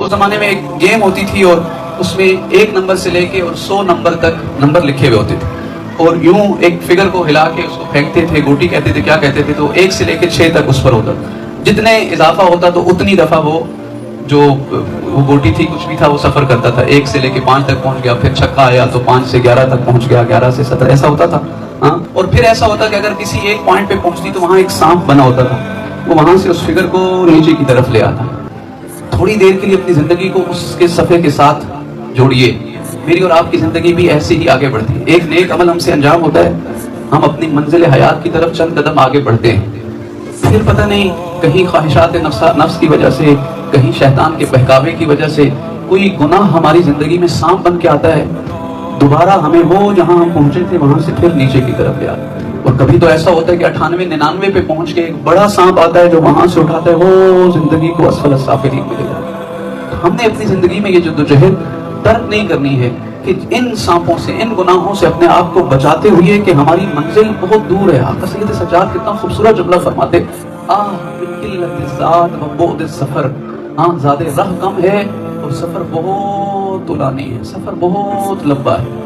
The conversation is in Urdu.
اس زمانے میں ایک گیم ہوتی تھی اور اس میں 1 نمبر سے لے کے اور 100 نمبر تک نمبر لکھے ہوئے ہوتے تھے، اور یوں ایک فگر کو ہلا کے اس کو پھینکتے تھے، گوٹی کہتے تھے، کیا کہتے تھے، تو 1 سے لے کے 6 تک اس پر ہوتا تھا. جتنے اضافہ ہوتا تو اتنی دفعہ وہ جو وہ گوٹی تھی کچھ بھی تھا وہ سفر کرتا تھا. 1 سے لے کے 5 تک پہنچ گیا، پھر چھکا آیا تو 5 سے 11 تک پہنچ گیا، 11 سے 17 ایسا ہوتا تھا. ہاں، اور پھر ایسا ہوتا کہ اگر کسی ایک پوائنٹ پہ پہنچتی تو وہاں ایک سانپ بنا ہوتا تھا، وہ وہاں سے اس فگر کو نیچے کی طرف لے آتا. تھوڑی دیر کے لیے اپنی زندگی کو اس کے صفحے کے ساتھ جوڑیے، میری اور آپ کی زندگی بھی ایسے ہی آگے بڑھتی ہے. ایک نیک عمل ہم سے انجام ہوتا ہے، ہم اپنی منزل حیات کی طرف چند قدم آگے بڑھتے ہیں، پھر پتہ نہیں کہیں خواہشات نفس کی وجہ سے، کہیں شیطان کے بہکاوے کی وجہ سے کوئی گناہ ہماری زندگی میں سانپ بن کے آتا ہے، دوبارہ ہمیں وہ جہاں ہم پہنچے تھے وہاں سے پھر نیچے کی طرف لے آتا ہے. اور کبھی تو ایسا ہوتا ہے کہ 98 99 پہ پہنچ کے ایک بڑا سانپ آتا ہے جو وہاں سے اٹھاتا ہے، وہ زندگی کو اسفل السافلین میں لے جاتا ہے. ہم نے اپنی زندگی میں یہ جدوجہد ترک نہیں کرنی ہے کہ ان سانپوں سے، ان گناہوں سے اپنے آپ کو بچاتے ہوئے کہ ہماری منزل بہت دور ہے. آقا سید سجاد کتنا خوبصورت جملہ فرماتے، من قلت الزاد و بعد السفر، زاد راہ کم ہے اور سفر بہت طولانی ہے، سفر بہت لمبا ہے.